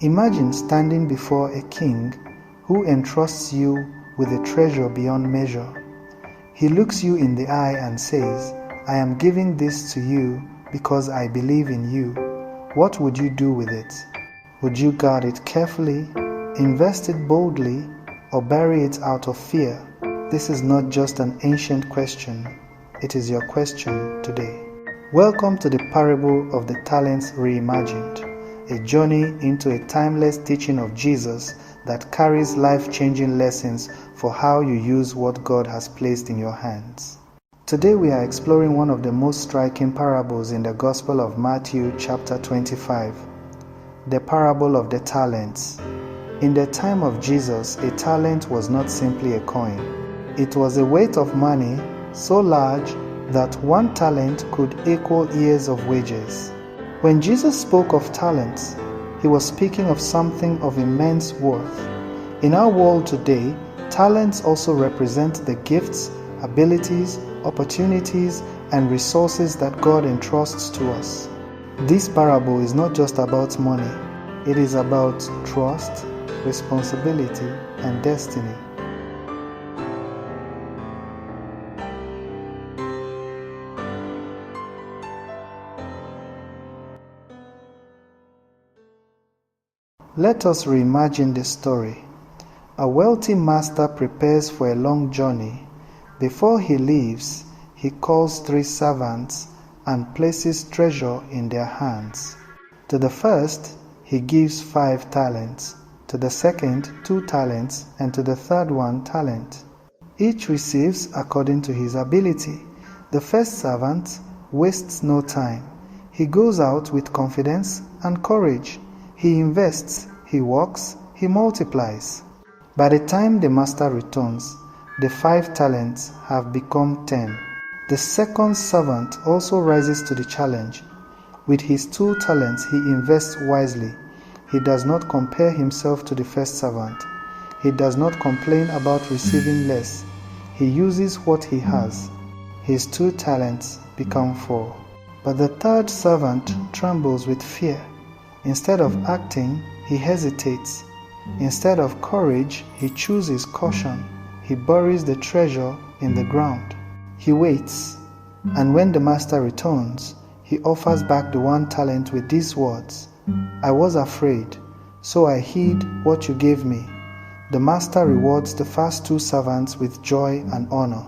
Imagine standing before a king who entrusts you with a treasure beyond measure. He looks you in the eye and says, "I am giving this to you because I believe in you." What would you do with it? Would you guard it carefully, invest it boldly, or bury it out of fear? This is not just an ancient question, it is your question today. Welcome to the parable of the Talents Reimagined, a journey into a timeless teaching of Jesus that carries life-changing lessons for how you use what God has placed in your hands. Today we are exploring one of the most striking parables in the Gospel of Matthew chapter 25, the parable of the talents. In the time of Jesus, a talent was not simply a coin. It was a weight of money so large that 1 talent could equal years of wages. When Jesus spoke of talents, he was speaking of something of immense worth. In our world today, talents also represent the gifts, abilities, opportunities, and resources that God entrusts to us. This parable is not just about money, it is about trust, responsibility, and destiny. Let us reimagine the story. A wealthy master prepares for a long journey. Before he leaves, he calls 3 servants and places treasure in their hands. To the first, he gives 5 talents, to the second 2 talents, and to the third 1 talent. Each receives according to his ability. The first servant wastes no time. He goes out with confidence and courage. He invests, he works, he multiplies. By the time the master returns, the 5 talents have become 10. The second servant also rises to the challenge. With his 2 talents, he invests wisely. He does not compare himself to the first servant. He does not complain about receiving less. He uses what he has. His 2 talents become 4. But the third servant trembles with fear. Instead of acting, he hesitates. Instead of courage, he chooses caution. He buries the treasure in the ground. He waits, and when the master returns, he offers back the 1 talent with these words, "I was afraid, so I hid what you gave me." The master rewards the first 2 servants with joy and honor.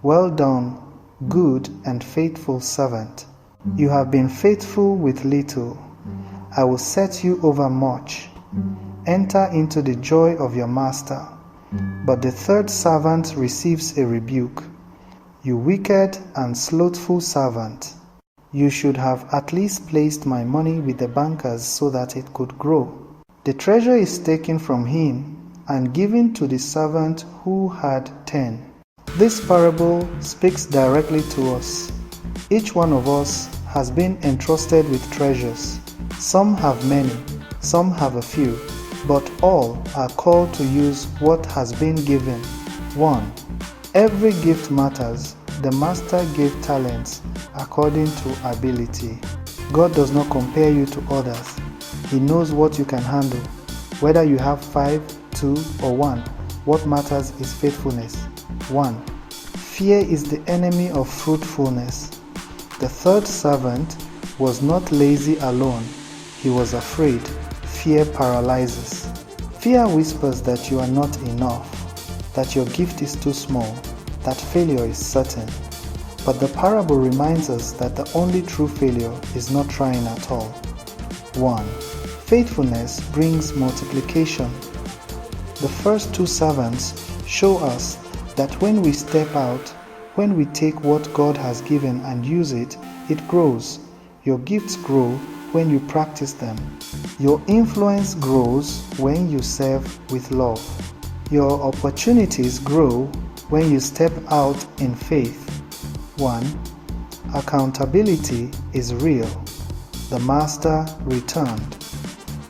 "Well done, good and faithful servant. You have been faithful with little. I will set you over much. Enter into the joy of your master." But the third servant receives a rebuke. "You wicked and slothful servant. You should have at least placed my money with the bankers so that it could grow." The treasure is taken from him and given to the servant who had 10. This parable speaks directly to us. Each one of us has been entrusted with treasures. Some have many, some have a few, but all are called to use what has been given. 1. Every gift matters. The master gave talents according to ability. God does not compare you to others. He knows what you can handle. Whether you have 5, 2, or 1, what matters is faithfulness. 1. Fear is the enemy of fruitfulness. The third servant was not lazy alone. He was afraid. Fear paralyzes. Fear whispers that you are not enough, that your gift is too small, that failure is certain. But the parable reminds us that the only true failure is not trying at all. 1. Faithfulness brings multiplication. The first 2 servants show us that when we step out, when we take what God has given and use it, it grows. Your gifts grow when you practice them. Your influence grows when you serve with love. Your opportunities grow when you step out in faith. 1. Accountability is real. The master returned.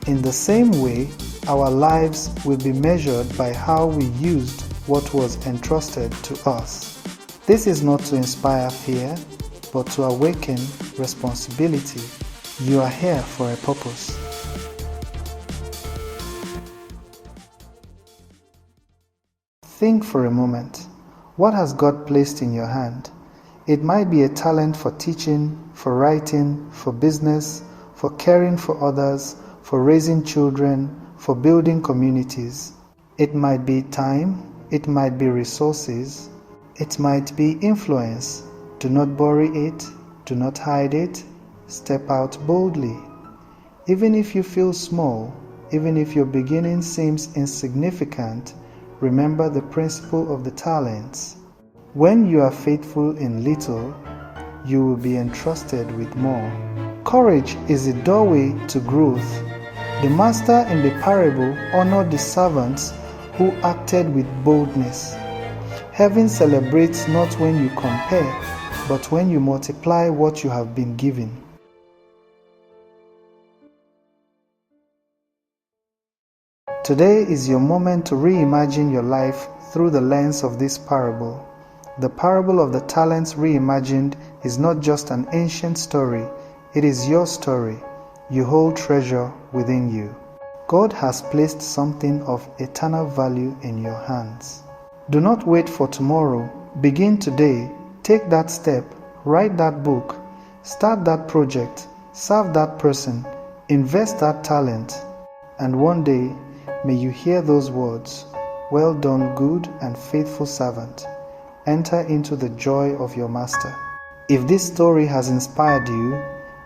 In the same way, our lives will be measured by how we used what was entrusted to us. This is not to inspire fear, but to awaken responsibility. You are here for a purpose. Think for a moment. What has God placed in your hand? It might be a talent for teaching, for writing, for business, for caring for others, for raising children, for building communities. It might be time, it might be resources, it might be influence. Do not bury it, do not hide it, step out boldly. Even if you feel small, even if your beginning seems insignificant, remember the principle of the talents. When you are faithful in little, you will be entrusted with more. Courage is the doorway to growth. The master in the parable honored the servants who acted with boldness. Heaven celebrates not when you compare, but when you multiply what you have been given. Today is your moment to reimagine your life through the lens of this parable. The parable of the Talents Reimagined is not just an ancient story, it is your story. You hold treasure within you. God has placed something of eternal value in your hands. Do not wait for tomorrow. Begin today. Take that step. Write that book. Start that project. Serve that person. Invest that talent. And one day, may you hear those words, "Well done, good and faithful servant. Enter into the joy of your master." If this story has inspired you,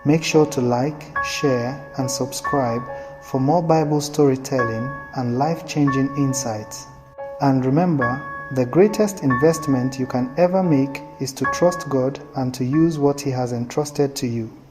make sure to like, share, and subscribe for more Bible storytelling and life-changing insights. And remember, the greatest investment you can ever make is to trust God and to use what He has entrusted to you.